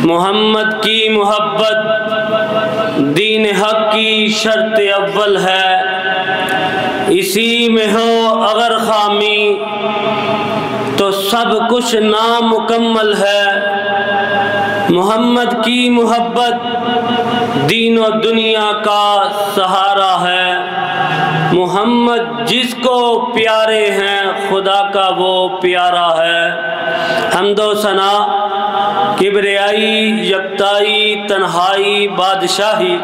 محمد کی محبت دین حق کی شرط اول ہے، اسی میں ہو اگر خامی تو سب کچھ نامکمل ہے۔ محمد کی محبت دین و دنیا کا سہارا ہے، محمد جس کو پیارے ہیں خدا کا وہ پیارا ہے۔ حمد و ثنا، کبریائی، یکتائی، تنہائی، بادشاہی،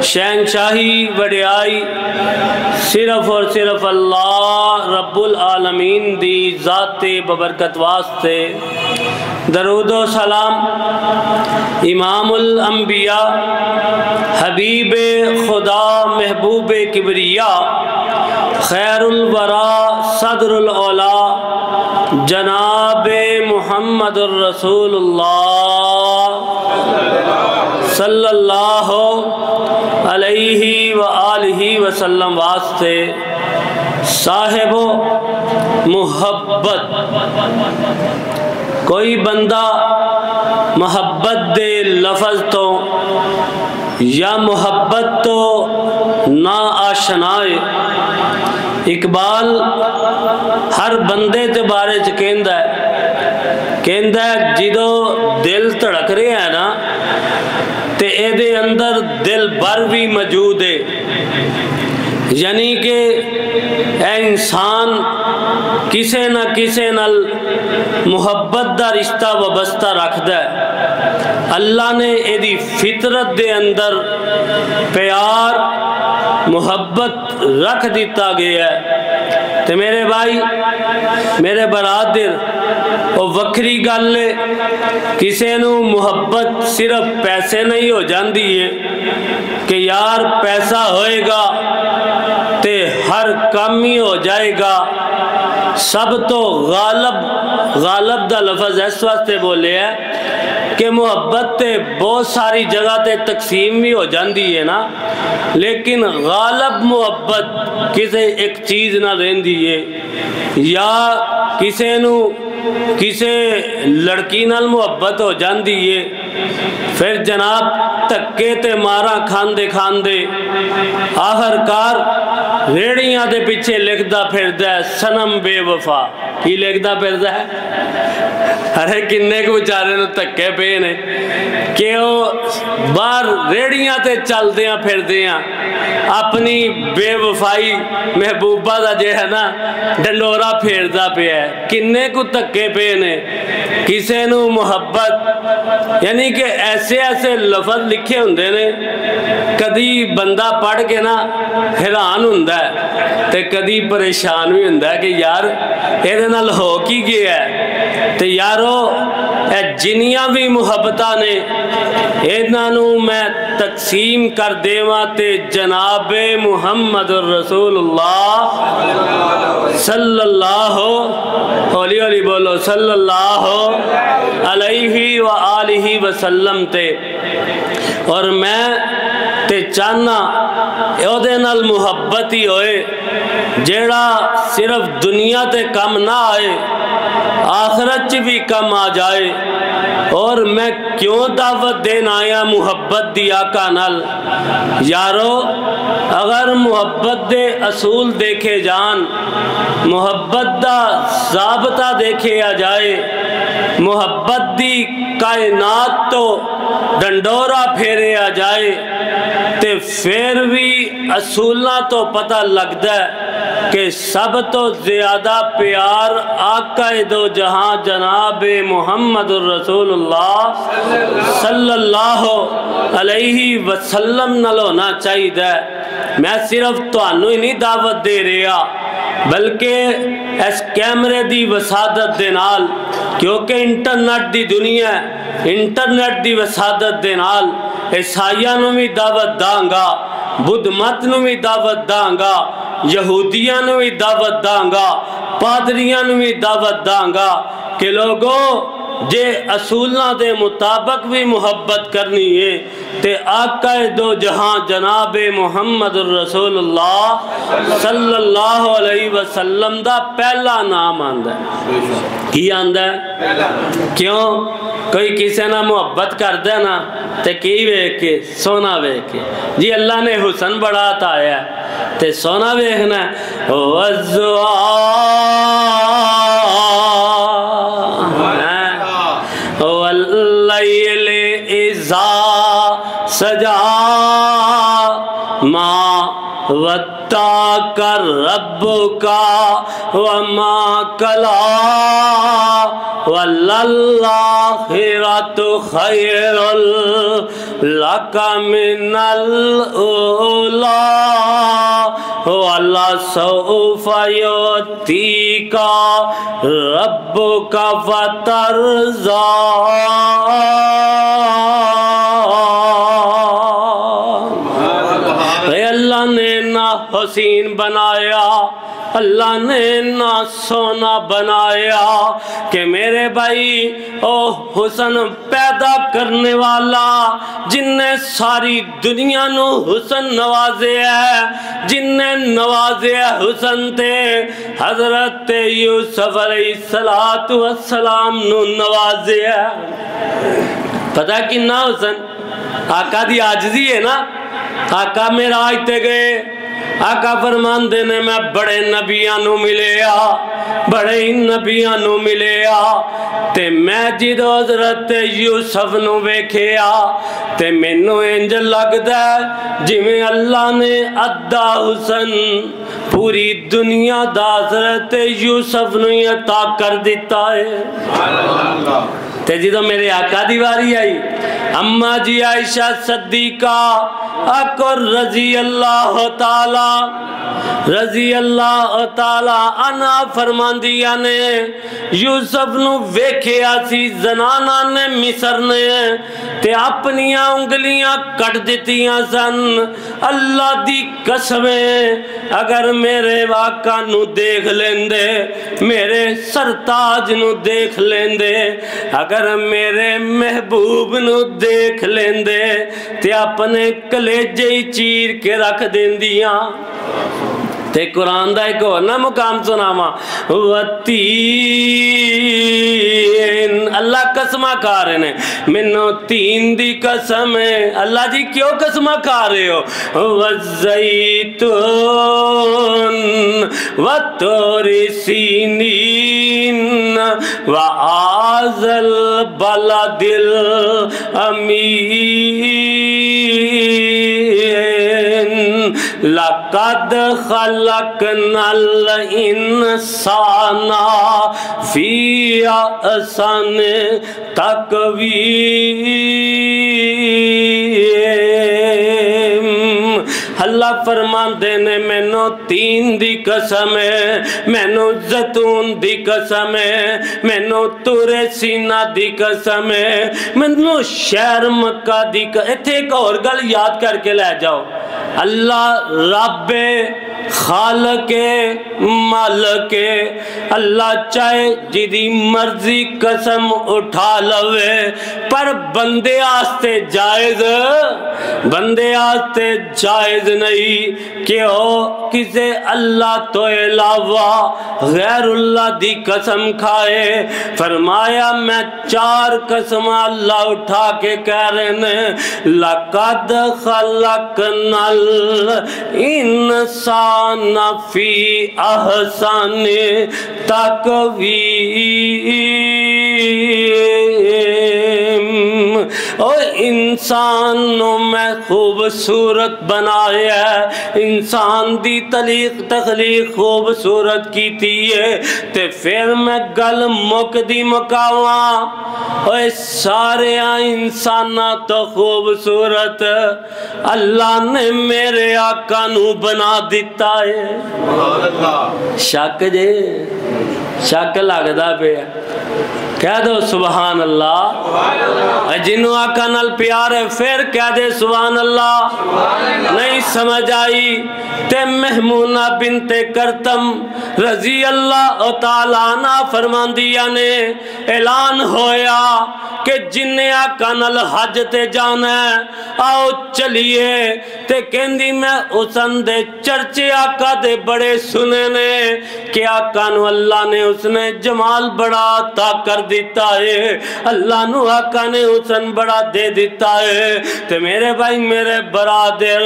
شہنشاہی، وڈیائی صرف اور صرف اللہ رب العالمین دی ذات ببرکت واسطے۔ درود و سلام امام الانبیاء، حبیب خدا، محبوب کبریا، خیر الورا، صدر الاولا، جناب محمد الرسول اللہ صلی اللہ علیہ وآلہ وسلم واسطے۔ صاحب محبت، کوئی بندہ محبت دے لفظ تو یا محبت تو نا آشنائے۔ اقبال ہر بندے تے بارے چ کہندا ہے جدو دل تڑک رہے ہیں نا تے اے دے اندر دل بر بھی موجود ہے، یعنی کہ اے انسان کسے نہ کسے نال محبت دا رشتہ وابستہ رکھدا ہے۔ اللہ نے اے دی فطرت دے اندر پیار محبت رکھ دیتا گیا ہے۔ تے میرے بھائی، میرے برادر، وہ وکری گل ہے، کسے نو محبت صرف پیسے نہیں ہو جاندی ہے کہ یار پیسہ ہوئے گا تے ہر کام ہی ہو جائے گا۔ سب تو غالب دا لفظ اس واسطے بولے ہے کہ محبت تے بہت ساری جگہ تے تقسیم بھی ہو جاندی ہے نا، لیکن غالب محبت کسے ایک چیز نہ رہندی ہے۔ یا کسے لڑکی نال محبت ہو جاندی ہے، پھر جناب تکے تے مارا کھاندے کھاندے آخر کار ریڑیاں دے پیچھے لکھدا پھردا ہے سنم بے وفا۔ کی لکھدا پھردا ہے؟ ارے کنے کو بیچارے نو تکے پے نے کہ وہ باہر ریڑیاں تے چلدیاں پھردیاں اپنی بے وفائی محبوبہ دا جو ہے نا ڈنڈورا پھیردا پیا ہے۔ کنے کو تکے پے نے کسے نو محبت، یعنی کہ ایسے لفظ لکھے ہوندے نے، کدی بندہ پڑھ کے نا حیران ہوندا ہے تے کدی پریشان بھی ہوندا ہے کہ یار ایدے نال ہو کی گیا ہے۔ تے یارو اے جنیاں بھی محبتاں نے ایدنا نو میں تقسیم کر دیواں تے جناب محمد الرسول اللہ صلی اللہ ہولی ہولی بولو صلی اللہ علیہ وآلہ وسلم تے۔ اور میں تے چاہنا اودے نال محبت ہی ہوئے جیڑا صرف دنیا تے کم نہ آئے آخرت چ بھی کم آ جائے۔ اور میں کیوں دعوت دین آیا محبت دی آقا نال؟ یارو اگر محبت دے اصول دیکھے جان، محبت دا ضابطہ دیکھے آ جائے، محبت دی کائنات تو ڈنڈورا پھیرے آ جائے تے پھر بھی اصولہ تو پتہ لگتا ہے کہ سب تو زیادہ پیار آقا دو جہاں جناب محمد الرسول اللہ صلی اللہ علیہ وسلم نال ہونا چاہیے۔ میں صرف تانوں ہی نہیں دعوت دے رہا بلکہ اس کیمرے دی وسادت دے نال، کیونکہ انٹرنیٹ دی دنیا ہے، انٹرنیٹ دی وسادت دے نال عیسائیاں نو بھی دعوت داں گا، بدھ مت نو بھی دعوت داں گا، یہودیاں نو بھی دعوت داں گا، پادریاں نو بھی دعوت داں گا کہ لوگوں جے اصولہ دے مطابق بھی محبت کرنی ہے تے آقا دو جہاں جناب محمد الرسول اللہ صلی اللہ علیہ وسلم دا پہلا نام آندہ ہے۔ کی آندہ ہے؟ کیوں؟ کوئی کسی نہ محبت کر دے نا تے کی ویکھ کے سونا ویکھ کے، جی اللہ نے حسن بڑا عطایا ہے تے سونا ویکھنا ہے۔ واللیل اذا سجا ما ودعک ربک وما قلی وللآخرۃ خیر لک من الأولی ولسوف یعطیک ربک فترضی۔ اللہ نے نہ حسین بنایا، اللہ نے نہ سونا بنایا کہ میرے بھائی او حسن پیدا کرنے والا جن نے ساری دنیا نو حسن نوازے ہے، جن نے نوازے حسن تے حضرت یوسف علیہ السلام نو نوازے ہے۔ پتہ کننا حسن؟ آقا دی عاجزی ہے نا۔ آقا معراج تے گئے، آقا فرماندے نے میں بڑے نبیاں نو ملیا، بڑے نبیاں نو ملیا تے میں جدو حضرت یوسف نو ویکھیا تے مینوں انج لگدا جی میں اللہ نے ادھا حسن پوری دنیا دا حضرت یوسف نو عطا کر دیتا ہے۔ تے جدو میرے آقا دی واری آئی، اماں جی عائشہ صدیقہ اکر رضی اللہ تعالی عنہ فرماندیا نے یوسف نو ویکھیا سی زنانہ نے مصر نے تے اپنیاں انگلیاں کٹ دیتیاں سن۔ اللہ دی قسمیں اگر میرے آقا نو دیکھ لیندے، میرے سرتاج نو دیکھ لیندے، اگر میرے محبوب نو دیکھ لیندے تے اپنے کلیجے ہی چیر کے رکھ دیندیاں۔ تے قرآن دا ایک اور نا مقام سناما وَتِّین، اللہ قسمہ کھا رہے نے منو تین دی قسم ہے۔ اللہ جی کیوں قسمہ کھا رہے ہو؟ وَالزَّیْتُونَ وَالطُّورِ سِینِینَ وَهَٰذَا الْبَلَدِ الْأَمِینِ لَقَدْ خَلَقْنَا الْإِنسَانَ فِي أَحْسَنِ تَقْوِیمٍ۔ اللہ فرماندے نے مینوں تین دی قسم ہے، مینوں زیتون دی قسم ہے، مینوں طور سینا دی قسم ہے، مینوں شہر مکہ دی قسم۔ ایتھے ایک اور گل یاد کر کے لے جاؤ، اللہ رب خالق مالک، اللہ چاہے جدی مرضی قسم اٹھا لوے پر بندے آستے جائز، بندے آستے جائز نہیں کہ وہ کسے اللہ تو علاوہ غیر اللہ دی قسم کھائے۔ فرمایا میں چار قسم اللہ اٹھا کے کہہ رہے ہیں، لَقَدْ خَلَقْنَا الْإِنسَانَ فِي أَحْسَنِ تَقْوِیمٍ۔ او انسان نو میں خوبصورت بنایا ہے، انسان دی تخلیق خوبصورت کی ہے تے پھر میں گل مک دی مکاواں، اوے سارے انسانہ تو خوبصورت اللہ نے میرے آقا نو بنا دیتا ہے۔ شک جے شک لگدا پیا، کہہ دو سبحان اللہ۔ جنہوں آقا نال پیار ہے پھر کہہ دے سبحان اللہ۔ نہیں سمجھ آئی تے محمونہ بنت کرتم رضی اللہ تعالیٰ عنہ فرماندیا نے اعلان ہویا کہ جنہیں آقا نال حج تے جانا ہے آؤ چلیے تے کہندی میں حسن دے چرچے آقا دے بڑے سنے نے کہ آقا نو اللہ نے اس نے جمال بڑا عطا کر دیتا ہے اللہ نو آقا نے حسن بڑا دے دیتا ہے تے میرے بھائی میرے برادر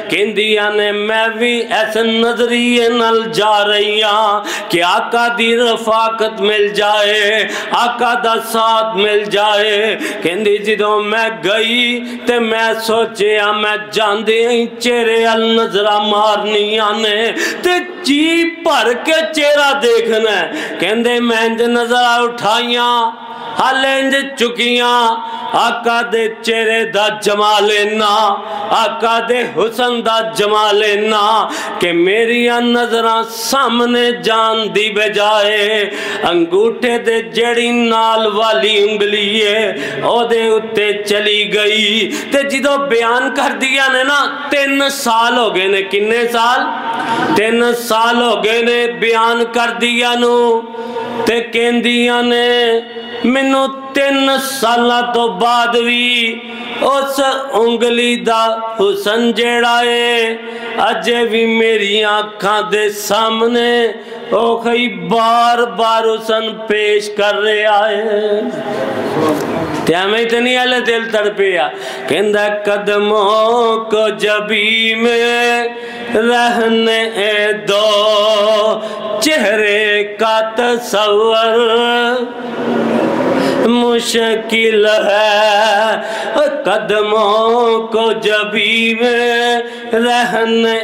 کہندیاں نے میں بھی ایسے نظریے نال جا رہی ہاں کہ آقا دی رفاقت مل جائے آقا دا ساتھ مل جائے کہندی جدوں میں گئی تے میں سوچے میں جاندے ہیں چہرے النظرہ مارنی آنے تے جی پر کے چہرہ دیکھنا ہے کہندے میں انج نظرہ اٹھائیاں حال انج چکیاں آقا دے چہرے دا جمالینا آقا دے حسن دا جمالینا کہ میری نظرہ سامنے جان دی بجائے انگوٹھے دے جڑی نال والی انگلی ہے او دے اتے چلی گئی تے جدو بیان کر دیا نے نا 3 سال ہو گئے نے کنے سال 3 سال ہو گئے نے بیان کر دیا نو تے کہندیاں نے منو 3 سالہ تو بعد بھی اس انگلی دا حسن جیڑا ہے اجے بھی میری آنکھاں دے سامنے او کئی بار بار حسن پیش کر رہا ہے تے ہمیں اتنی اللہ دل تڑپیا کہندہ قدموں کو جبی میں رہنے دو چہرے کا تصور مشکل ہے قدموں کو جبی میں رہنے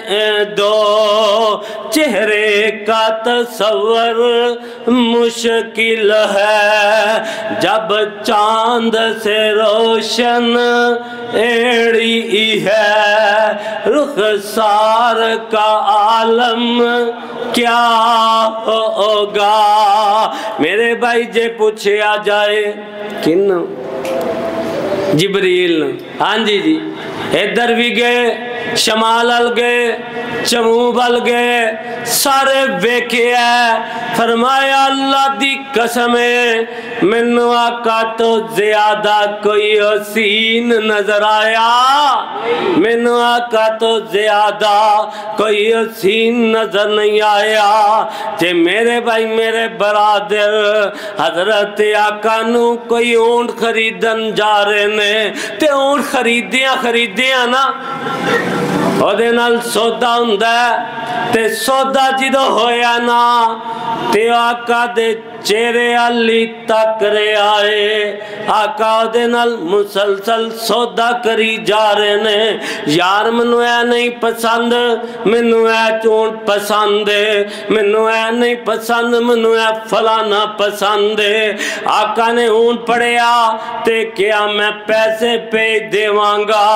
دو چہرے کا تصور مشکل ہے جب چاند سے روشن ایڑی ہے رخسار کا عالم کیا ہوگا میرے بھائی جے پوچھے آ جائے کن جبریل ہاں جی ادھر بھی گئے شمال ال گئے جموب ال گئے سارے ویکھے ہے فرمایا اللہ دی قسم ہے منو آقا تو زیادہ کوئی حسین نظر آیا منو آقا تو زیادہ کوئی حسین نظر نہیں آیا جے میرے بھائی میرے برادر حضرت آقا نو کوئی اونٹ خریدن جا رہے نے تے اونٹ خریدیاں نا او دے نال سودا ہوندا ہے تے سودا جدو ہویا نا تے آقا دے چہرے علی تک رہے آئے آقا دے نال مسلسل سودا کری جا رہے نے یار منو اے نہیں پسند منو اے چونٹ پسند ہے منو اے نہیں پسند منو اے فلانا پسند ہے آقا نے اونٹ پڑیا تے کیا میں پیسے پہ دیوانگا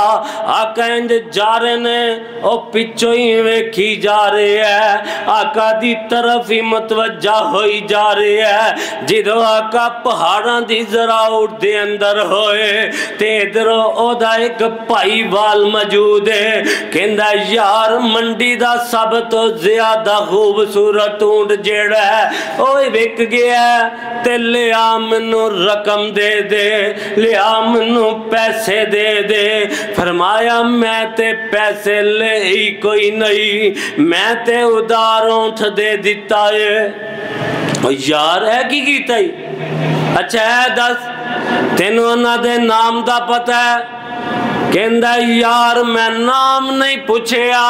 آقا انج جا رہے نے او پچھو ہی ویکھی جا رہے ہے آقا دی طرف ہی متوجہ ہوئی جا رہے ہے جدو آقا پہاڑاں دی زراؤٹ دے اندر ہوئے تے ادھرو او دا ایک پائی وال موجود ہے کہندہ یار منڈی دا سب تو زیادہ خوبصورت اونٹ جیڑا ہے اوہ وک گیا ہے تے لیا منو رقم دے دے لیا منو پیسے دے دے فرمایا میں تے پیسے لے ہی کوئی نہیں میں تے ادار اونٹ دے دیتا ہے یار ہے کی کیتا ہی اچھا ہے دس تینوں نہ دے نام دا پتہ ہے کہندہ یار میں نام نہیں پوچھیا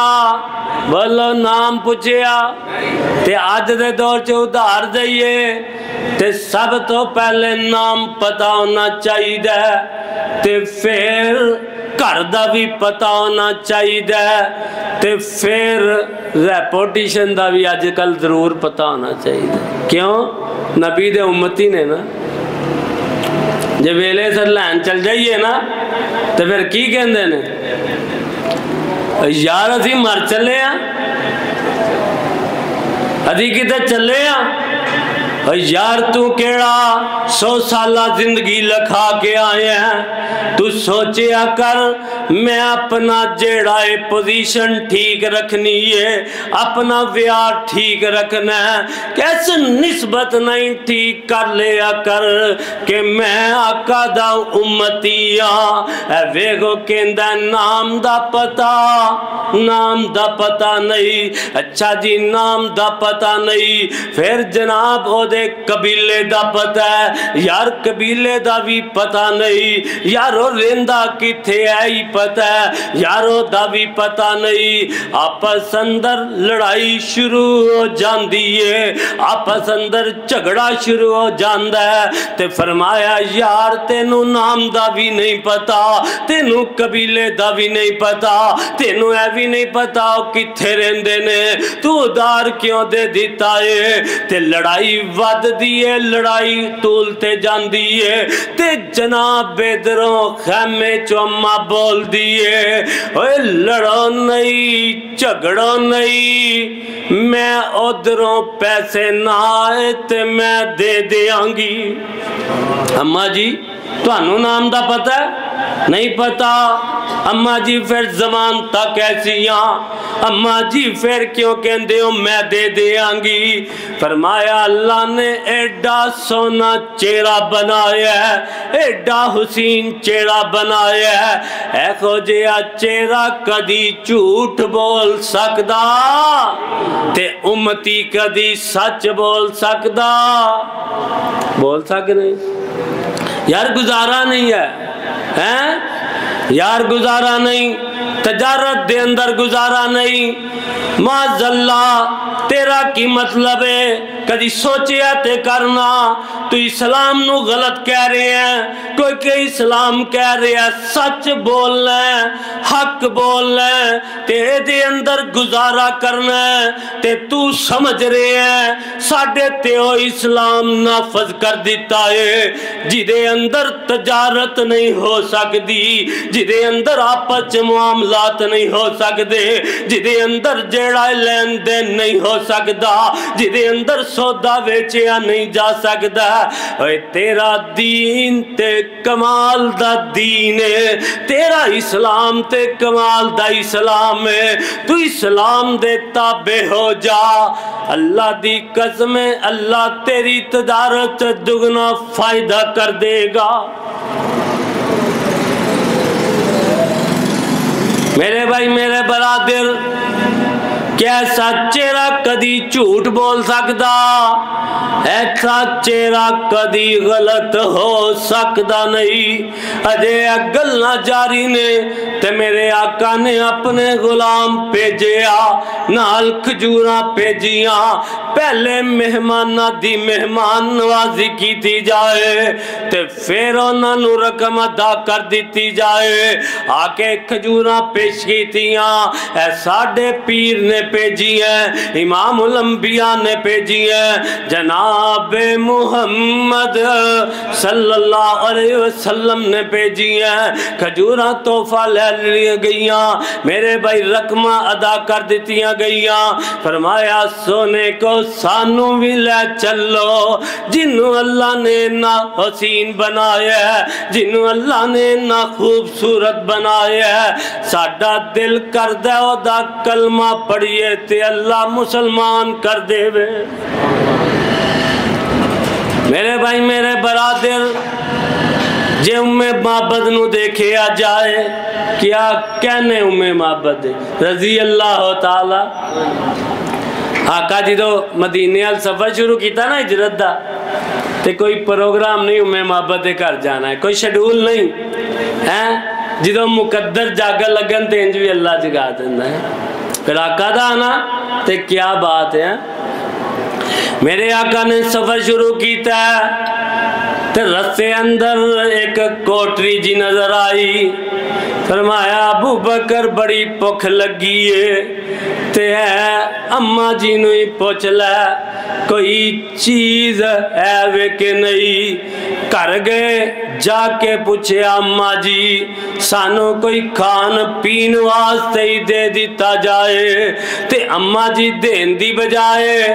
بولو نام پوچھیا تے آج دے دور چے ادھار دئیے تے سب تو پہلے نام پتا ہونا چاہیے تے پھر گھر دا بھی پتا ہونا چاہیے تے پھر ریپوٹیشن دا بھی آج کل ضرور پتا ہونا چاہیے کیوں نبی دے امتی نے نا جب ویلے سے لین چل جائیے نا تو پھر کی کہندے نے یار اسی مر چلے ہیں ادھی کتے چلے ہیں یار تو کیڑا 100 سالہ زندگی لکھا کے آئے ہیں، تو سوچیا کر میں اپنا جیڑا پوزیشن ٹھیک رکھنی ہے، اپنا ویار ٹھیک رکھنا ہے، کیسے نسبت نہیں ٹھیک کر لیا کر کہ میں آقا دا امتی اے ویگو کہندہ نام دا پتہ نہیں۔ اچھا جی نام دا پتہ نہیں، پھر جناب او دے قبیلے دا پتہ ہے، یار قبیلے دا بھی پتہ نہیں، یارو رندہ کتھے آئی پتہ ہے، یارو دا بھی پتہ نہیں۔ آپس اندر لڑائی شروع ہو جاندی ہے، آپس اندر جھگڑا شروع ہو جاندہ ہے، تے فرمایا یار تینوں نام دا بھی نہیں پتا، تینوں قبیلے دا بھی نہیں پتا، تینوں اے بھی نہیں پتا کتھے رہندے نے، تو ادار کیوں دے دیتا ہے؟ تے لڑائی ود دیئے، لڑائی طولتے جان دیئے، تے جناب بیدروں خیمے چوما بول دیئے، اوے لڑو نہیں جھگڑو نہیں، میں ادھروں پیسے نہ آئے تے میں دے دیاں گی۔ اماں جی تو انہوں نام دا پتہ ہے؟ نہیں پتا۔ اماں جی پھر زمان تک ایسیاں، اماں جی پھر کیوں کہندے ہو میں دے دیاں گی؟ فرمایا اللہ نے ایڈا سونا چہرہ بنایا ہے، ایڈا حسین چہرہ بنایا ہے، اے خوجیا چہرہ کدی جھوٹ بول سکدا تے امتی کدی سچ بول سکدا؟ بول سکنے یار گزارا نہیں ہے، یار گزارا نہیں، تجارت دے اندر گزارا نہیں۔ معاذ اللہ تیرا کی مطلب ہے؟ کدی سوچیا تے کرنا تو اسلام نو غلط کہہ رہے ہیں، کوئی کہ اسلام کہہ رہے ہیں سچ بولنا ہے، حق بولنا ہے، تے دے اندر گزارا کرنا ہے، تے تو سمجھ رہے ہیں ساڑھے تیو اسلام نافذ کر دیتا ہے، جدے اندر تجارت نہیں ہو سکتی، جدے اندر آپس معاملات نہیں ہو سکتے، جدے اندر جیڑا لین دین نہیں ہو سکتا، جدے اندر سودا ویچیا نہیں جا سکتا۔ اے تیرا دین تے کمال دا دین ہے، تیرا اسلام تے کمال دا اسلام ہے، تو اسلام دے تابع ہو جا، اللہ دی قسم ہے اللہ تیری تجارت دگنا فائدہ کر دے گا۔ میرے بھائی میرے برادر، کیسا چہرہ کدی جھوٹ بول سکتا، ایسا چہرہ کدی غلط ہو سکتا نہیں۔ اجے گلنا جاری نے تے میرے آقا نے اپنے غلام بھیجیا، نال کھجوراں بھیجیاں، پہلے مہمانہ دی مہمان نوازی کی تھی جائے تے پھر انہاں نو رقم ادا کر دیتی جائے، آکے کھجوراں پیش کی تھیاں، اے ساڑھے پیر نے پیجی ہیں، امام الانبیاء نے پیجی ہیں، جناب محمد صلی اللہ علیہ وسلم نے پیجی ہیں، کھجوراں تحفہ لے لی گئیاں، میرے بھائی رقمہ ادا کر دیتیاں گئیاں، فرمایا سونے کو سانو بھی لے چلو، جنہوں اللہ نے نہ حسین بنایا ہے، جنہوں اللہ نے نہ خوبصورت بنایا ہے، ساڑھا دل کر دے او دا کلمہ پڑھئے تے اللہ مسلمان کر دے وے۔ میرے بھائی میرے برادر، جے معبد نو دیکھے آ جائے، کیا کہنے معبد رضی اللہ تعالی؟ آقا جی تو مدینے al سفر شروع کیتا نا ہجرت دا، تے کوئی پروگرام نہیں معبد دے کر جانا ہے، کوئی شیڈول نہیں، جدو مقدر جاگا لگن تے انج بھی اللہ جگا دینا ہے، پھر آقا دا آنا تے کیا بات ہے۔ میرے آقا نے سفر شروع کیتا ہے تے رستے اندر ایک کوٹری جی نظر آئی، فرمایا ابو بکر بڑی بھوک لگی ہے تے اماں جی نو ہی پوچھ لے کوئی چیز ہے وے کہ نہیں۔ کر گئے جا کے پوچھے اماں جی سانو کوئی کھان پین واسطے ہی دے دیتا جائے، تے اماں جی دین دی بجائے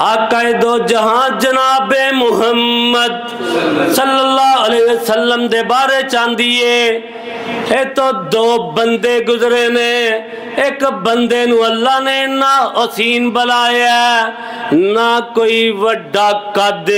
آقا دو جہاں جناب محمد صلی اللہ علیہ وسلم دے بارے چاندیے اے تو دو بندے گزرے نے ایک بندے نو اللہ نے نہ حسین بلایا نہ کوئی وڈا قد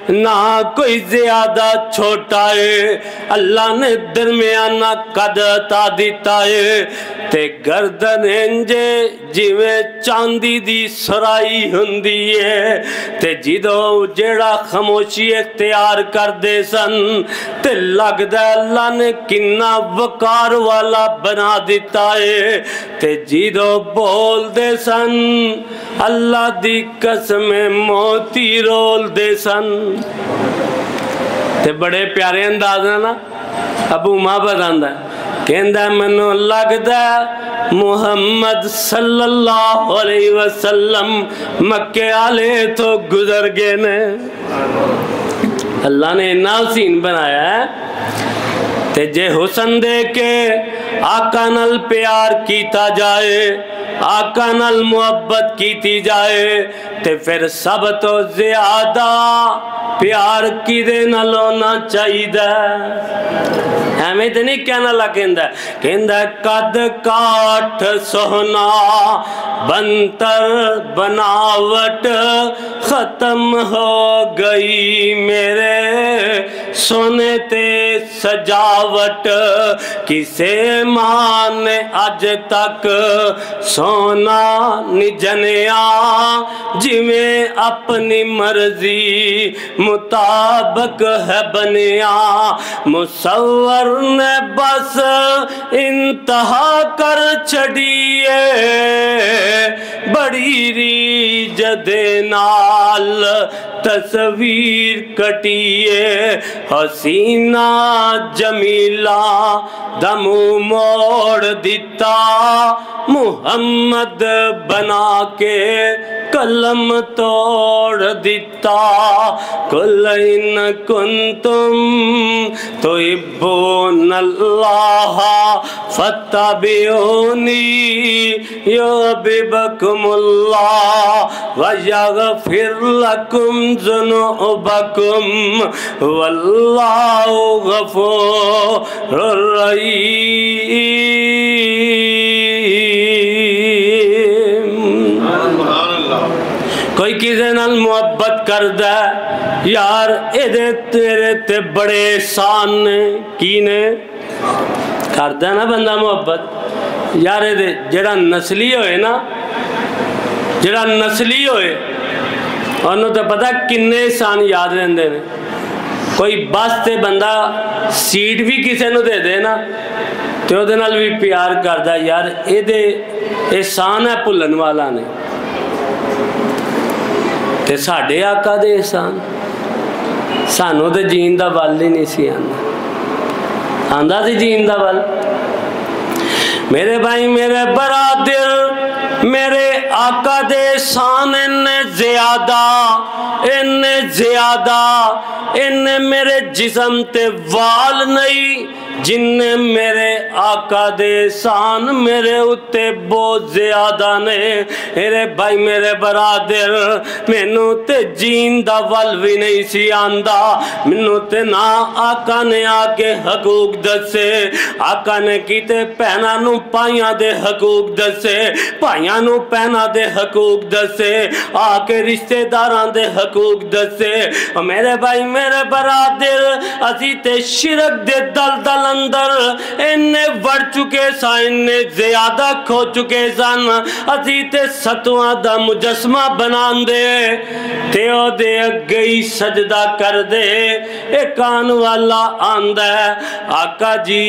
نہ کوئی زیادہ چھوٹا ہے اللہ نے درمیانہ قد عطا دیتا ہے تے گردن انجے جویں چاندی دی سرائی ہندی ہے تے جدو جیڑا خاموشی اختیار کر دے سن تے لگ دے اللہ نے کنہ وقار والا بنا دیتا ہے تے جدو بول دے سن اللہ دی قسم موتی رول دے سن تے بڑے پیارے انداز ہے نا ابو محبت آندہ ہے کہندہ منو لگدہ محمد صلی اللہ علیہ وسلم مکہ آلے تو گزر گئے نے اللہ نے ناؤسین بنایا ہے تے جے حسن دے کے آقا نال پیار کیتا جائے آقا نال محبت کیتی جائے تے پھر سب تو زیادہ پیار کی دے نال ہونا چاہیے ہمیں تو نہیں کہنا لگا کہندہ قد کاٹ سونا بنتر بناوٹ ختم ہو گئی میرے سونے تے سجاوٹ کسے مان اج تک سونا نجنیا جویں اپنی مرضی مطابق ہے بنیا مصور نے بس انتہا کر چھڑیے بڑی ریجد نال تصویر کٹیے حسینہ جمیلہ دمو موڑ دیتا محمد بنا کے قلم توڑ دیتا قل ان کنتم تحبون اللہ فاتبعونی یحببکم اللہ ویغفر لکم ذنوبکم واللہ غفور رحیم کوئی کسی نال محبت کر دے یار ایدے تیرے تے بڑے احسان نے کی نے کر دے نا بندہ محبت یار ایدے جڑا نسلی ہوئے نا جڑا نسلی ہوئے انہوں تو پتہ کنے احسان یاد رہندے نے کوئی بس تے بندہ سیٹ بھی کسے نو دے دے نا تے او دے نال بھی پیار کر دے یار ایدے احسان ہے پلن والا نے تے ساڑھے آقا دے احسان سانو تے جین دا بال ہی نہیں سی آندہ آندہ سی جین دا بال میرے بھائی میرے برادر میرے آقا دے احسان زیادہ ان میرے جسم تے وال نہیں جن میرے آقا دے احسان میرے اتے بہت زیادہ نے میرے بھائی میرے برادر مینو تے جین دا ول بھی نہیں سی آندہ مینو تے نا آقا نے آکے حقوق دسے آقا نے کیتے پہنا نو پائیاں دے حقوق دسے پائیاں نو پہنا دے حقوق دسے آکے رشتہ داران دے حقوق دسے اور میرے بھائی میرے برادر اسی تے شرک دے دل اندر انہیں وڑ چکے سا انہیں زیادہ کھو چکے سن اسی تے ستواں دا مجسمہ بنان دے تیو دے گئی سجدہ کر دے ایک آن والا آندہ ہے آقا جی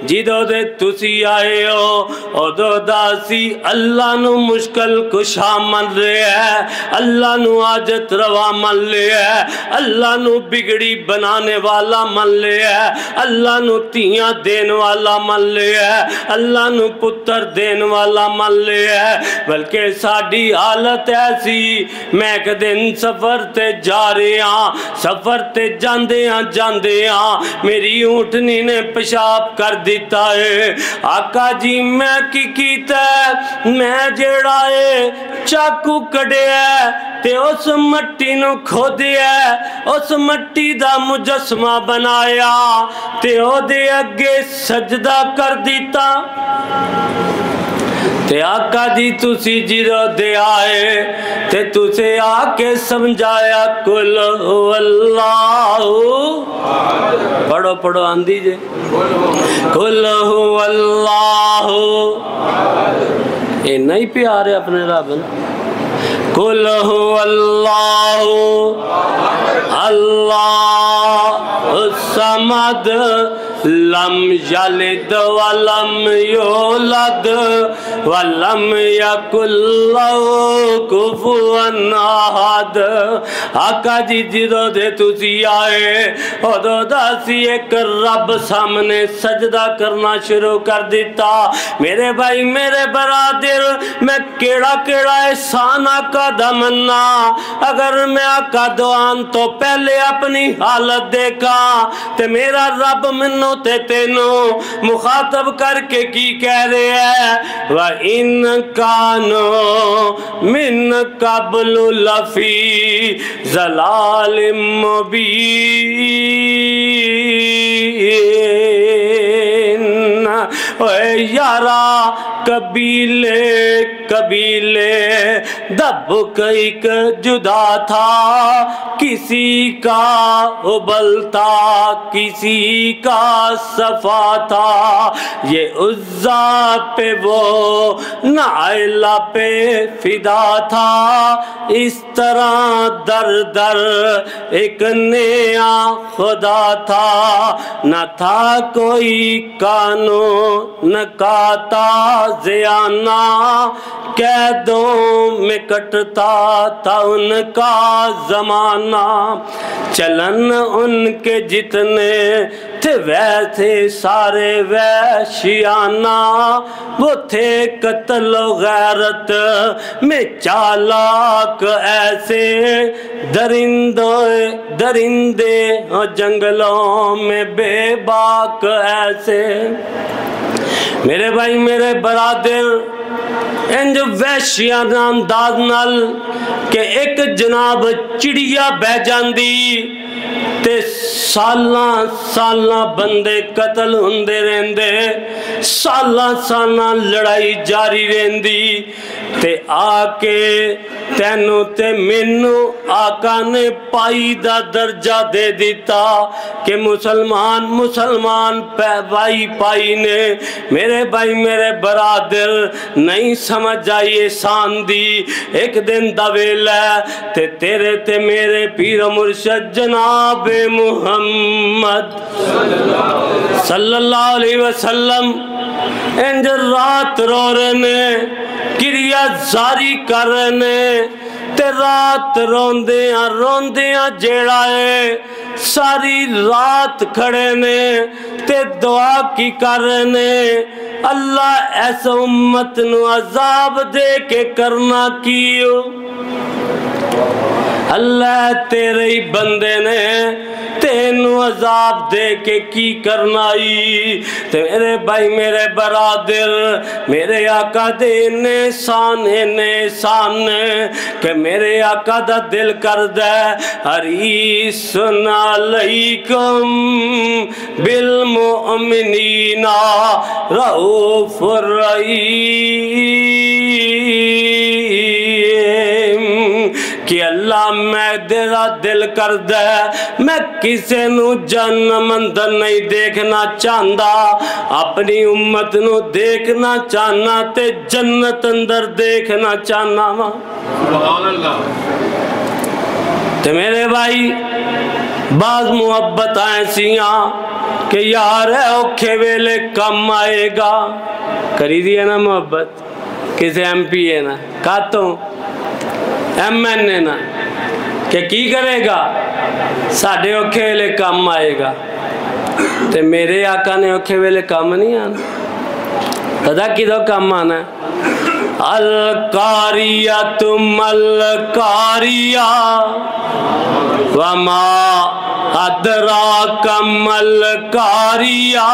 جدو دے تسی آئے ہو او دو داسی اللہ نو مشکل کشا من رہے ہے اللہ نو آجت روا من لے ہے اللہ نو بگڑی بنانے والا من لے ہے اللہ نو تیاں دین والا من لے ہے اللہ نو پتر دین والا من لے ہے بلکہ ساڑی حالت ایسی میں ایک دن سفر تے جا رہے ہاں سفر تے جاندے ہاں میری اونٹنی نے پیشاب کر دیتا ہے آقا جی میں کی کیتا ہے میں جیڑا ہے چاکو کڈیا تے اس مٹی نو کھودیا اس مٹی دا مجسمہ بنایا تے او دے اگے سجدہ کر دیتا تے آقا جی تسی جدو دے آئے تے تسے آکے سمجھایا قل هو اللہ پڑھو پڑھو آندھی جے قل هو اللہ اے نہیں پیارے اپنے رب قل هو اللہ اللہ الصمد لم یلد ولم یولد ولم یکن لہ کفوا احد آقا جی جدو دے تسی آئے ادو داسی ایک رب سامنے سجدہ کرنا شروع کر دیتا میرے بھائی میرے برادر میں کیڑا کیڑا احسان آقا دا مننا اگر میں آقا دوان تو پہلے اپنی حالت دیکھا تے میرا رب منو تے تینوں مخاطب کر کے کی کہہ رہے ہیں وَإِن كَانُوا مِن قَبْلُ لَفِي ضَلَالٍ مُبِينٍ اے یارا قبیلے قبیلے دبک ایک جدا تھا کسی کا ابلتا کسی کا صفا تھا یہ عزا پہ وہ نائلہ پہ فدا تھا اس طرح در در ایک نیا خدا تھا نہ تھا کوئی قانون نہ کاتا زیانہ قیدوں میں کٹتا تھا ان کا زمانہ چلن ان کے جتنے تھے ویسے سارے وحشیانہ وہ تھے قتل و غیرت میں چالاک ایسے درندے جنگلوں میں بے باک ایسے میرے بھائی میرے برادر انج وحشیانہ انداز نال کہ ایک جناب چڑیا بہ جاندی تے سالاں سالاں بندے قتل ہوندے رہندے سالاں سالاں لڑائی جاری رہندی تے آکے تینو تے منو آقا نے پائی دا درجہ دے دیتا کہ مسلمان بھائی پائی نے میرے بھائی میرے برادر نہیں سمجھ آئی احسان دی ایک دن دا ویلا تے تیرے تے میرے پیر و مرشد جناب محمد صلی اللہ علیہ وسلم انج رات رو رہنے کریا زاری کر رہنے تے رات روندیاں جیڑا ہے ساری رات کھڑے نے تے دعا کی کر رہنے اللہ ایسا امت نو عذاب دے کے کرنا کیو اللہ تیرے ہی بندے نے تینو عذاب دے کے کی کرنائی تے میرے بھائی میرے برادر میرے آقا دے نحسان کہ میرے آقا دا دل کر دے حریص علیکم بالمؤمنین رؤوف الرحیم کہ اللہ میں تیرا دل کر دے میں کسے نو جہنم اندر نہیں دیکھنا چاہندا اپنی امت نو دیکھنا چاہنا تے جنت اندر دیکھنا چاہنا سبحان اللہ تے میرے بھائی بعض محبت ایسیاں کہ یار ہے اوکھے ویلے کم آئے گا کری دی ہے نا محبت کسے ایم پی ہے نا کاتوں ایم این اے نا کہ کی کرے گا ساڑھے اوکھے ویلے کم آئے گا تے میرے آقا نے اوکھے ویلے کم نہیں آنا پتہ کدھو کم آنا ہے القاریۃ القاریہ وما ادراک مل کاریا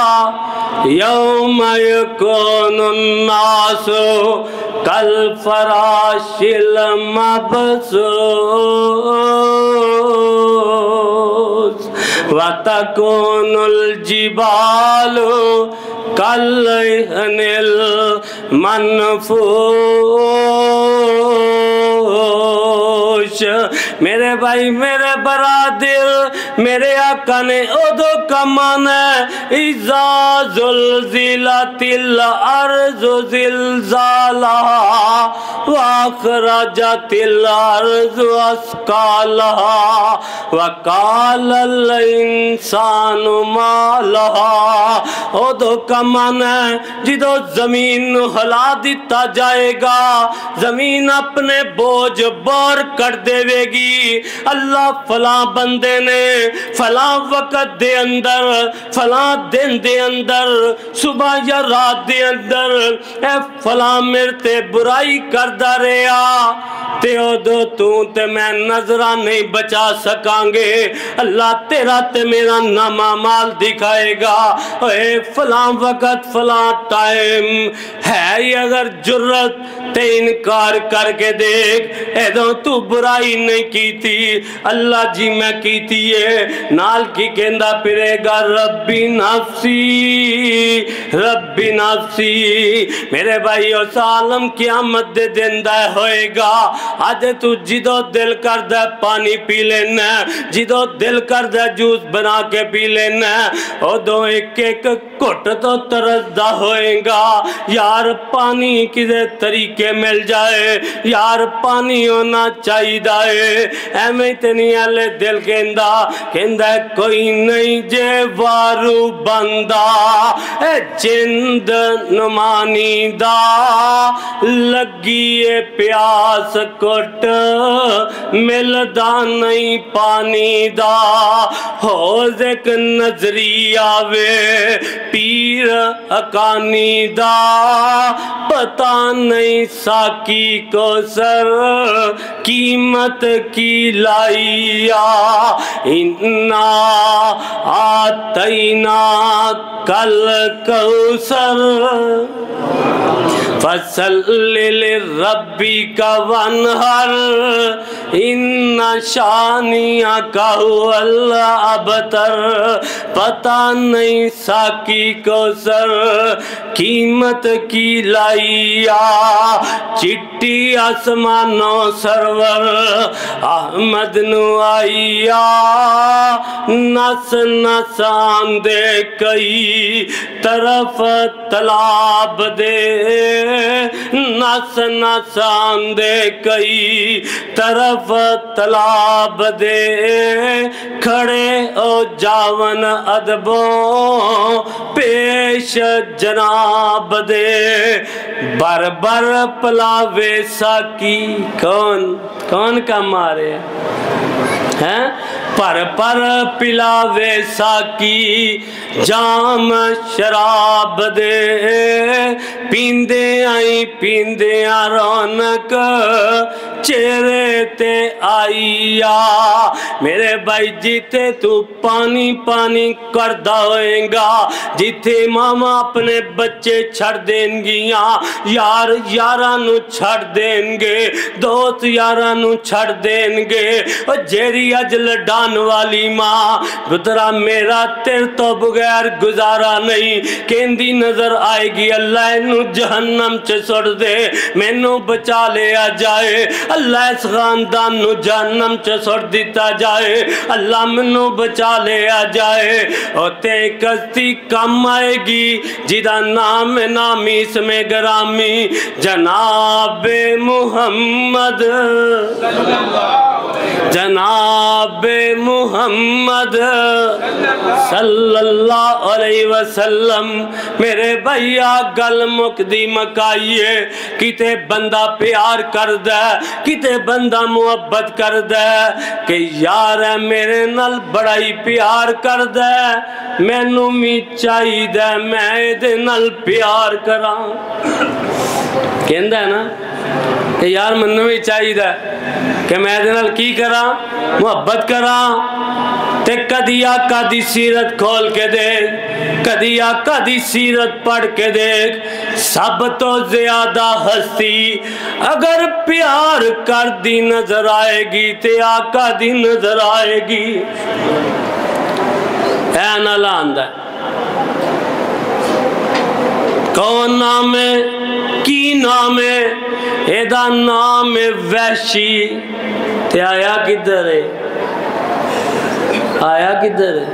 یوم یکون الناس کالفراش المبثوث وتکون الجبال کالعہن المنفوش۔ میرے بھائی میرے برادر میرے آقا نے ادو کا معنی اذا زلزلت الارض زلزالہا واخرجت الارض اثقالہا وقال الانسان ما لہا۔ ادو کا معنی جدو زمین ہلا دیتا جائے گا، زمین اپنے بوجھ بور کر دے گی۔ اللہ فلاں بندے نے فلاں وقت دے اندر فلاں دن دے اندر صبح یا رات دے اندر اے فلاں مرتے برائی کردہ رہا تے ادو تے میں نظرہ نہیں بچا سکاں گے، اللہ تیرا تے میرا نامہ مال دکھائے گا۔ اے فلاں وقت فلاں ٹائم ہے، اگر جرت تے انکار کر کے دیکھ ایدوں تو برائی نہیں کی تھی، اللہ جی میں کی تھی ہے نال کی کہندہ پھرے گا ربی نفسی ربی نفسی۔ میرے بھائی اس عالم قیامت دے دندہ ہوئے گا، آج تو جدو دل کردہ پانی پی لینا، جدو دل کردہ جوس بنا کے پی لینا، او دو ایک ایک کٹ تو ترسدہ ہوئے گا۔ یار پانی کسے طریقے مل جائے، یار پانی ہونا چاہیے دائے، اے میں تنی آلے دل کہندہ کوئی نہیں جے وارو بندہ، اے جند نمانی دا لگیے پیاس کٹ ملدہ نہیں پانی دا۔ ہوز ایک نظری آوے پیر اکانی دا، پتہ نہیں ساکی کو سر قیمت کی لائیا، اِنَّا آتَيْنَا کل کوثر فَصَلِّ لِرَبِّكَ وَانْحَرْ اِنَّ شَانِئَكَ هُوَ الْأَبْتَرُ۔ پتہ نہیں ساکی کوثر قیمت کی لائیا، چٹی آسمانوں سرور احمد نو آئیا، نس نسان دے کئی طرف تلاب دے، نس نسان دے کئی طرف تلاب دے، کھڑے او جاون ادبوں پیش جناب دے، بر بر پلاوے ساکی کون کا مارے ہیں، پر پر پلاوے ساکی جام شراب دے، پیندے آئی پیندے رونق چہرے تے آئیا۔ میرے بھائی جیتے تو پانی پانی کردہ ہوئیں گا، جیتے ماما اپنے بچے چھڑ دیں گیاں، یار یارانو چھڑ دیں گے، دوست یارانو چھڑ دیں گے، اور جیری اجل ڈان والی ماں گدرا میرا تیر تو بغیر گزارا نہیں، کہندی نظر آئے گی اللہ انہوں جہنم چے سڑ دے، میں نو بچا لے آ جائے، اللہ اس خاندان نو جہنم چے سڑ دیتا جائے، اللہ منو بچا لے آ جائے، اور تے کستی کم آئے گی جدہ نام نامی اس میں گرامی جناب محمد جناب محمد صلی اللہ علیہ وسلم۔ میرے بھائیا گل مکدی مکائیے، کتے بندہ پیار کر دے، کتے بندہ محبت کر دے کہ یار ہے میرے نال بڑائی پیار کر دے، میں نمی چاہی دے میں دے نال پیار کران، کہندہ ہے نا کہ یار منو بھی چاہیے کہ میں دے نال کی کرا محبت کرا، تے تے کدی آقا دی سیرت کھول کے دیکھ، کدی آقا دی سیرت پڑھ کے دیکھ، سب تو زیادہ ہستی اگر پیار کر دی نظر آئے گی تے آقا دی نظر آئے گی۔ اے نالان دا کون نام ہے، کی نام ہے؟ ایدہ نام ہے وحشی۔ تے آیا کدھر ہے؟ آیا کدھر ہے؟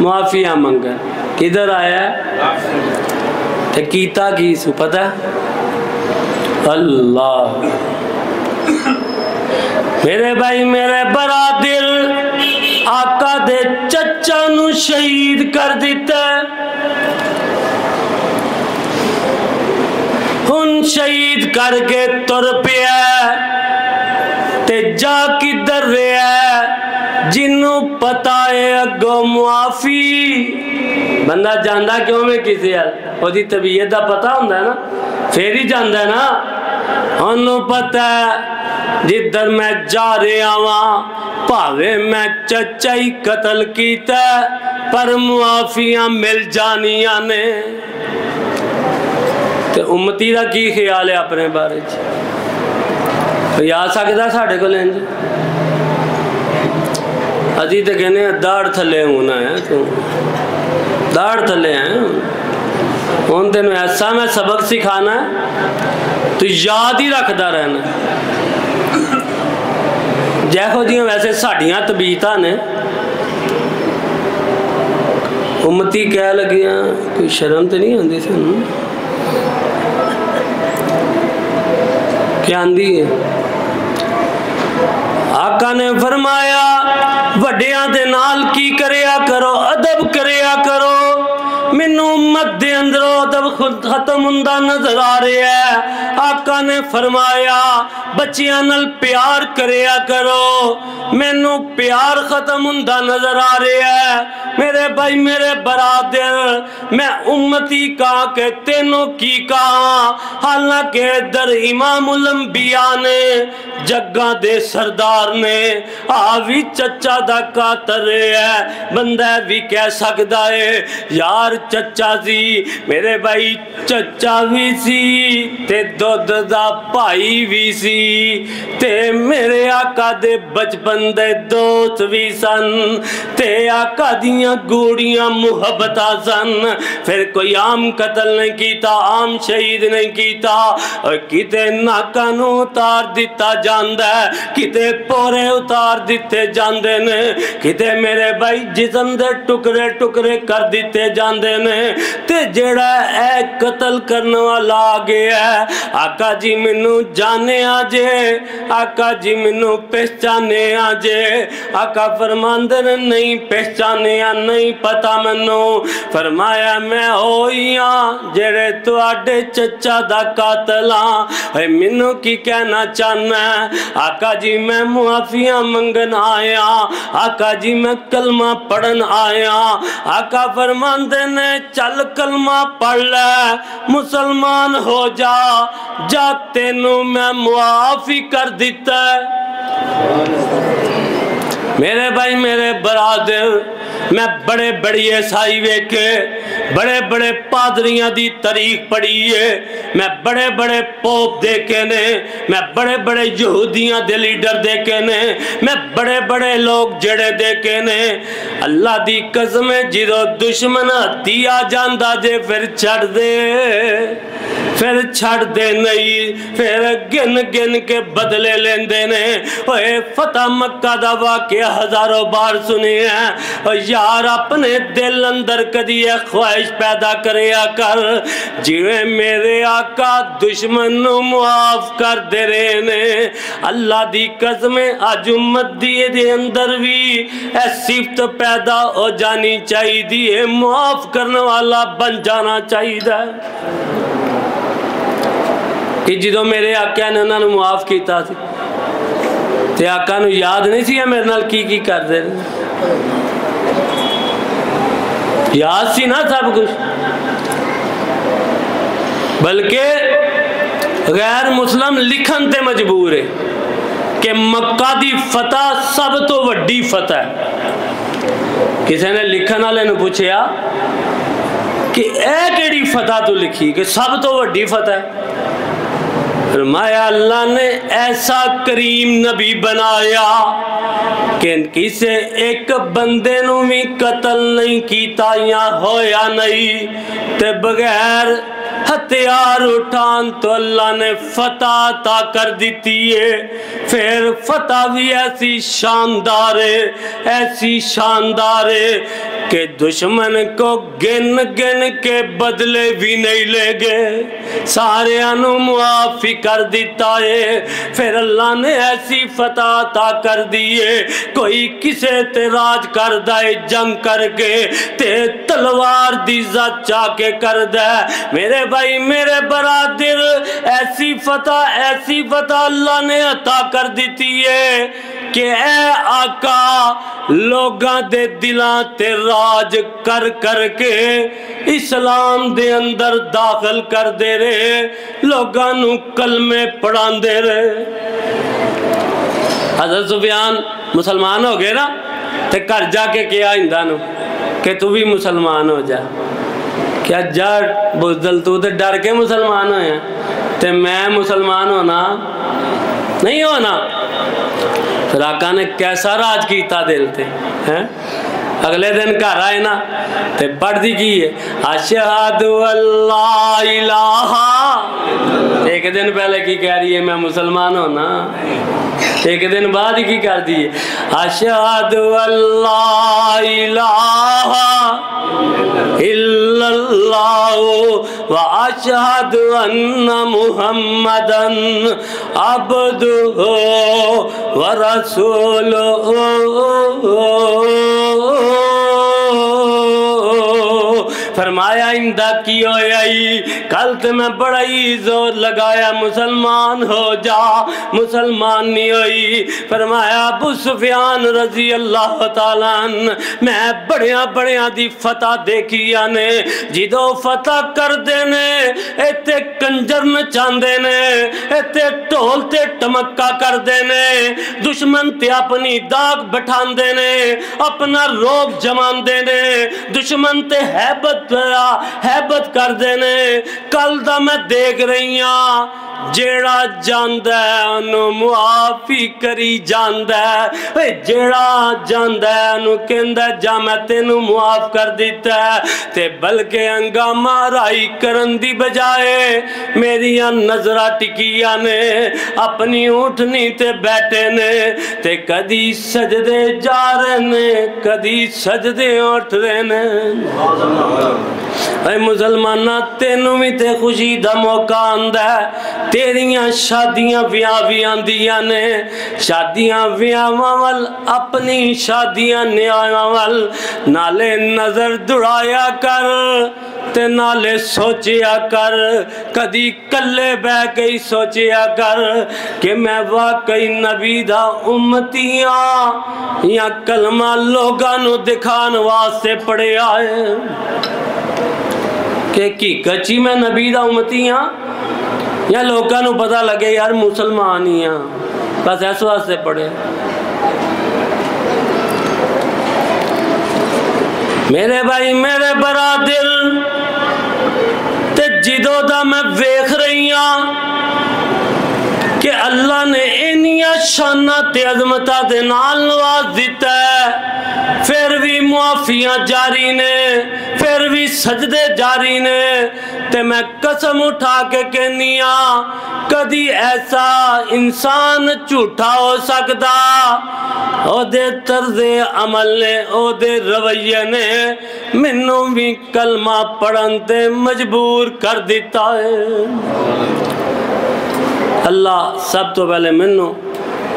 معافیہ منگا کدھر آیا ہے؟ تے کیتا کی سو پتہ ہے؟ اللہ میرے بھائی میرے برادر، آقا دے چچا نو شہید کر دیتا ہے، ہن شہید کر کے تر پیا تے جا کدھر رہا ہے؟ جنوں پتا ہے اگو معافی بندہ جاندہ کیوں میں کسی ہے وہ دی طبیعت دا پتا ہوندہ ہے نا، پھر ہی جاندہ ہے نا۔ انہوں پتا ہے جدھر میں جا رہا ہوں پاوے میں چچائی قتل کیتا ہے پر معافیاں مل جانیاں نے۔ تے امتی دا کی خیال ہے اپنے بارے کوئی آ سکتا ساڑھے کو لیں جی؟ ادھی تے کہنے داڑھ تھلے ہونا ہے، تو داڑھ تھلے ہیں ان تینوں ایسا میں سبق سکھانا ہے تو یاد ہی رکھدا رہنا۔ جیہو دیاں ویسے ساڑھیاں طبیعتاں نے، امتی کہہ لگیاں کوئی شرم تے نہیں آندی سی کیا آندی ہے؟ آقا نے فرمایا وڈیاں دے نال کی کریا کرو، ادب کریا کرو۔ منو امت دے اندروں ادب ختم ہوندا نظر آ رہا ہے۔ آقا نے فرمایا بچیاں نال پیار کریا کرو، منو پیار ختم ہوندا نظر آ رہا ہے۔ میرے بھائی میرے برادر، میں امتی کہا کہ تینوں کی کہا، حالانکہ در امام الانبیاء نے جگہ دے سردار نے آوی چچا دا قاتل ہے، بندہ بھی کہہ سکتا ہے یار چچا سی، میرے بھائی چچا بھی سی تے دودھ دا بھائی بھی سی تے میرے آقا دے بچپن دے دوست بھی سن تے آقا دیاں گوڑیاں محبتہ سن۔ پھر کوئی عام قتل نہیں کیتا، عام شہید نہیں کیتا، اور کتے ناکاں نو اتار دیتا جاندہ ہے، کتے پورے اتار دیتے جاندے نے، کتے میرے بھائی جسم دے ٹکرے ٹکرے کر دیتے جاندے نے، تے جڑا اے قتل کرنے والا آگے ہے آقا جی منو جانے آجے، آقا جی منو پہچانے آجے۔ آقا فرماندے نے نہیں پہچانے آ نہیں پتا منو، فرمایا میں ہوئیاں جڑے تو آڈے چچا دا قاتل اے منو کی کہنا چاہنا ہے؟ آقا جی میں معافیاں منگن آیا، آقا جی میں کلمہ پڑھن آیا۔ آقا فرماندے نے چل کلمہ پڑھ لے مسلمان ہو جا، جا تینوں میں معافی کر دیتا ہے۔ میرے بھائی میرے برادر، میں بڑے بڑی عیسائی ویکھے، بڑے بڑے پادریاں دی تاریخ پڑھی ہے، میں بڑے بڑے پوپ دیکھے نے، میں بڑے بڑے یہودیاں دے لیڈر دیکھے نے، میں بڑے بڑے لوگ جڑے دیکھے نے۔ اللہ دی قسم جدو دشمن ہتھی آ جاندہ جے پھر چھڑ دے، پھر چھڑ دے نہیں، پھر گن گن کے بدلے لیندے نے۔ اوہ فتح مکہ دا واقعہ ہزاروں بار سنے ہیں، اور یار اپنے دل اندر کدی ایک خواہش پیدا کریا کر جویں میرے آقا دشمن نو معاف کر دے رہے نے۔ اللہ دی قسم آج امت دیئے دے اندر بھی اے صفت پیدا ہو جانی چاہی دیئے، معاف کرنے والا بن جانا چاہی دا کہ جدو میرے آقا نے انہوں نے معاف کیتا تھی تے آقا نو یاد نہیں سی ہے میرے نال کی کر دے رہے، یاد سی نا سب کچھ، بلکہ غیر مسلم لکھن تے مجبور ہے کہ مکہ دی فتح سب تو وڈی فتح ہے۔ کسی نے لکھن والے نے پوچھا کہ اے کیڑی فتح تو لکھی کہ سب تو وڈی فتح ہے؟ فرمایا اللہ نے ایسا کریم نبی بنایا کہ کسے ایک بندے نو بھی قتل نہیں کیتا یا ہویا نہیں تے بغیر ہتھیار اٹھان تو اللہ نے فتح عطا کر دیتی ہے. پھر فتح بھی ایسی شاندار ہے کہ دشمن کو گن گن کے بدلے بھی نہیں لے گئے, سارے انو معافی کر دیتا ہے. پھر اللہ نے ایسی فتح عطا کر دیے کوئی کسے تے راج کر دائے جنگ کر کے تے تلوار دی ذات چاہ کے کر دائے. میرے بھائی میرے برادر ایسی فتح اللہ نے عطا کر دیتی ہے کہ اے آقا لوگاں دے دلاں تے راج کر کر کے اسلام دے اندر داخل کر دے رہے, لوگاں نو کلمے پڑھان دے رہے. حضرت سفیان مسلمان ہو گئے نا تے کر جا کے کیا اندانو کہ تو بھی مسلمان ہو جا. کیا جا بزدل تو تے ڈر کے مسلمان ہویا تے میں مسلمان ہونا نہیں ہونا. پھر آقا نے کیسا راج کیتا دل تے ہیں. اگلے دن گھر آئے نا تے پڑھ دی کی ہے اشہد اللہ الہ. ایک دن پہلے کی کہہ رہی ہے میں مسلمان ہونا, ایک دن بعد ہی کی کر دی ہے اشہد اللہ الہ الا اللہ واشہد ان محمدن عبدہ ورسولہ. فرمایا اندہ کی ہوئی کل تے میں بڑا ہی زور لگایا مسلمان ہو جا, مسلمان نہیں ہوئی. فرمایا ابو سفیان رضی اللہ تعالیٰ عنہ میں بڑیاں دی فتح دیکھی آنے جدو فتح کر دینے ایتے کنجر نچان دینے ایتے ٹول تے ٹمکا کر دینے دشمن تے اپنی داغ بٹھان دینے اپنا روب جمان دینے دشمن تے حیبت کر دینے. کل دا میں دیکھ رہی ہاں جیڑا جاندہ ہے انو معافی کری جاندہ ہے, جیڑا جاندہ ہے انو کہندہ جا میں تینو معاف کر دیتا ہے تے بلکہ انگامہ رائی کرن دی بجائے میری نظرہ ٹکیا نے اپنی اٹھنی تے بیٹھے نے تے کدی سجدے جا رہے نے کدی سجدے اٹھ رہے نے. اے مسلمانہ تینوں بھی تے خوشی دا موقع آندہ ہے, تیریاں شادیاں بیاں دیاں نے, شادیاں بیاں وال اپنی شادیاں نیاں وال نالے نظر دڑایا کر تے نالے سوچیا کر, کدی کلے بہ گئی سوچیا کر کہ میں واقعی نبی دا امتیاں یا کلمہ لوگاں نو دکھان واسطے پڑے آئے کہ کی کچی میں نبی دا امتیاں یا لوگاں نو پتہ لگے یار مسلمانیاں بس ایس واسطے پڑے. میرے بھائی میرے برادر تے جدو دا میں ویکھ رہی ہاں کہ اللہ نے انیاں شانہ تے عظمتہ دے نال نواز دیتا ہے, پھر بھی معافیاں جاری نے, پھر بھی سجدے جاری نے. تے میں قسم اٹھا کے کہنیاں کدی ایسا انسان جھوٹا ہو سکتا او دے طرز عمل نے او دے رویے نے منوں بھی کلمہ پڑھن تے مجبور کر دیتا ہے. اللہ سب تو پہلے منوں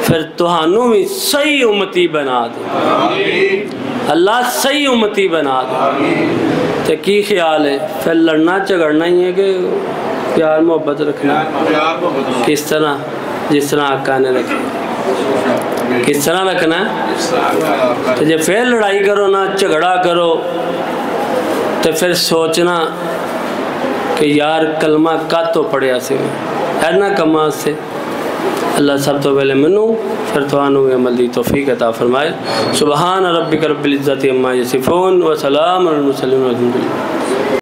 پھر تہانوں بھی صحیح امتی بنا دے, اللہ صحیح امتی بنا دے. تو کی خیال ہے پھر لڑنا جھگڑنا ہی ہے کہ پیار محبت رکھنا کس طرح جس طرح آقا نے رکھا کس طرح رکھنا ہے. تو جب پھر لڑائی کرو نا جھگڑا کرو تو پھر سوچنا کہ یار کلمہ کد تو پڑھیا سے اینا کما سے اللہ سب تو پہلے منو پھر توانوں میں عمل دی توفیق عطا فرمائے۔ سبحان ربک رب العزت عما یصفون و سلام علی المرسلین والحمد للہ۔